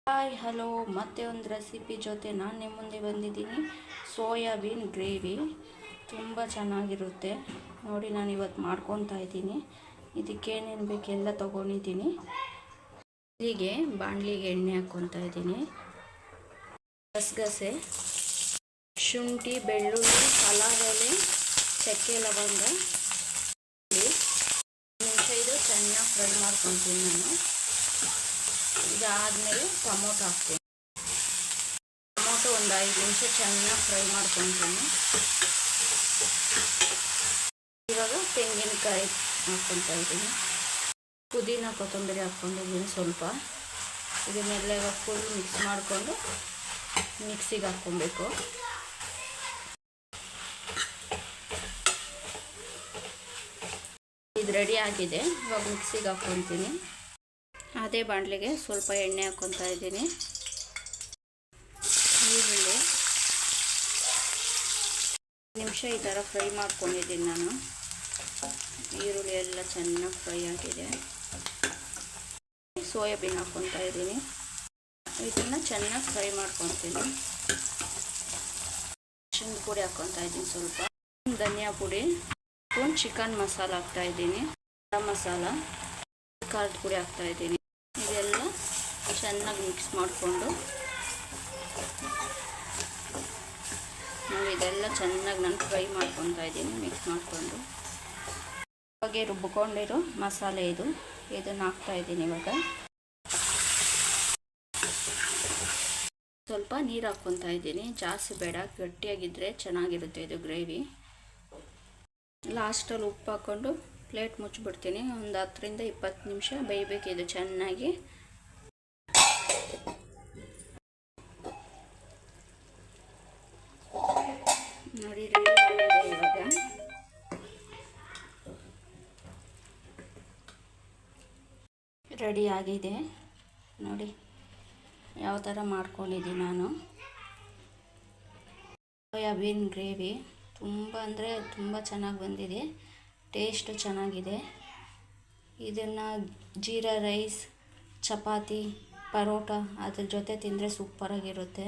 Hi hello, ಮತ್ತೆ ಒಂದು recipe ಜೊತೆ ನಾನು ನಿಮ್ಮ ಮುಂದೆ ಬಂದಿದ್ದೀನಿ. ಸೋಯಾಬೀನ್ ಗ್ರೇವಿ ತುಂಬ ಚೆನ್ನಾಗಿರುತ್ತೆ ನೋಡಿ. ನಾನು ಇವತ್ತು ಮಾಡ್ಕೊತಾ ಇದ್ದೀನಿ. ಇದಕ್ಕೇನೇನು ಬೇಕೆಲ್ಲ ತೊಗೊಂಡಿದ್ದೀನಿ. ಇಲ್ಲಿಗೆ ಬಾಣಲಿಗೆ ಎಣ್ಣೆ ಹಾಕ್ಕೊತಾ ಇದ್ದೀನಿ. ಗಸಗಸೆ, ಶುಂಠಿ, ಬೆಳ್ಳುಳ್ಳಿ, ಪಲಾವ್ ಎಲೆ, ಚಕ್ಕೆ, ಲವಂಗ ನಿಮಿಷ ಇದು ಚೆನ್ನಾಗಿ ಫ್ರೈ ಮಾಡ್ಕೊತೀನಿ ನಾನು. ಇದಾದಮೇಲೆ ಟೊಮೊಟೊ ಹಾಕ್ತೀನಿ. ಟೊಮೊಟೊ ಒಂದು 5 ನಿಮಿಷ ಚೆನ್ನಾಗಿ ಫ್ರೈ ಮಾಡ್ಕೊತೀನಿ. ಇವಾಗ ತೆಂಗಿನಕಾಯಿ ಹಾಕ್ಕೊತಾ ಇದ್ದೀನಿ. ಪುದೀನ ಕೊತ್ತಂಬರಿ ಹಾಕ್ಕೊಂಡಿದ್ದೀನಿ ಸ್ವಲ್ಪ. ಇದನ್ನೆಲ್ಲ ಇವಾಗ ಫುಲ್ ಮಿಕ್ಸ್ ಮಾಡಿಕೊಂಡು ಮಿಕ್ಸಿಗೆ ಹಾಕ್ಕೊಬೇಕು. ಇದು ರೆಡಿ ಆಗಿದೆ. ಇವಾಗ ಮಿಕ್ಸಿಗೆ ಹಾಕ್ಕೊತೀನಿ. ಅದೇ ಬಾಣಲೆಗೆ ಸ್ವಲ್ಪ ಎಣ್ಣೆ ಹಾಕ್ಕೊತಾ ಇದ್ದೀನಿ. ಈರುಳ್ಳಿ ನಿಮಿಷ ಈ ಥರ ಫ್ರೈ ಮಾಡ್ಕೊಂಡಿದ್ದೀನಿ ನಾನು. ಈರುಳ್ಳಿ ಎಲ್ಲ ಚೆನ್ನಾಗಿ ಫ್ರೈ ಆಗಿದೆ. ಸೋಯಾಬೀನ್ ಹಾಕ್ಕೊತಾ ಇದ್ದೀನಿ. ಇದನ್ನು ಚೆನ್ನಾಗಿ ಫ್ರೈ ಮಾಡ್ಕೊತೀನಿ. ಅರಿಶಿನ ಪುಡಿ ಹಾಕ್ಕೊತಾ ಇದ್ದೀನಿ ಸ್ವಲ್ಪ. ಧನಿಯಾ ಪುಡಿ, ಒಂದು ಚಿಕನ್ ಮಸಾಲ ಹಾಕ್ತಾಯಿದ್ದೀನಿ. ಗರಂ ಮಸಾಲ, ಖಾರದ ಪುಡಿ ಹಾಕ್ತಾಯಿದ್ದೀನಿ. ಇದೆಲ್ಲ ಚೆನ್ನಾಗಿ ಮಿಕ್ಸ್ ಮಾಡಿಕೊಂಡು ನೋಡಿ, ಇದೆಲ್ಲ ಚೆನ್ನಾಗಿ ನಾನು ಫ್ರೈ ಮಾಡ್ಕೊತಾ ಇದ್ದೀನಿ. ಮಿಕ್ಸ್ ಮಾಡಿಕೊಂಡು ಇವಾಗೆ ರುಬ್ಕೊಂಡಿರೋ ಮಸಾಲೆ ಇದನ್ನು ಹಾಕ್ತಾಯಿದ್ದೀನಿ. ಇವಾಗ ಸ್ವಲ್ಪ ನೀರು ಹಾಕ್ಕೊತಾ ಇದ್ದೀನಿ. ಜಾಸ್ತಿ ಬೇಡ, ಗಟ್ಟಿಯಾಗಿದ್ದರೆ ಚೆನ್ನಾಗಿರುತ್ತೆ ಇದು ಗ್ರೇವಿ. ಲಾಸ್ಟಲ್ಲಿ ಉಪ್ಪು ಹಾಕ್ಕೊಂಡು ಪ್ಲೇಟ್ ಮುಚ್ಚಿಬಿಡ್ತೀನಿ. ಒಂದು 10 ರಿಂದ 20 ನಿಮಿಷ ಬೇಯಬೇಕಿದು ಚೆನ್ನಾಗಿ. ನೋಡಿ ರೆಡಿ ಆಗಿದೆ. ಇವಾಗ ರೆಡಿ ಆಗಿದೆ ನೋಡಿ ಯಾವ ಥರ ಮಾಡ್ಕೊಂಡಿದ್ದೀನಿ ನಾನು. ಸೋಯಾಬೀನ್ ಗ್ರೇವಿ ತುಂಬ ಅಂದರೆ ತುಂಬ ಚೆನ್ನಾಗಿ ಬಂದಿದೆ. ಟೇಸ್ಟು ಚೆನ್ನಾಗಿದೆ. ಇದನ್ನು ಜೀರಾ ರೈಸ್, ಚಪಾತಿ, ಪರೋಟ ಅದ್ರ ಜೊತೆ ತಿಂದರೆ ಸೂಪರಾಗಿರುತ್ತೆ.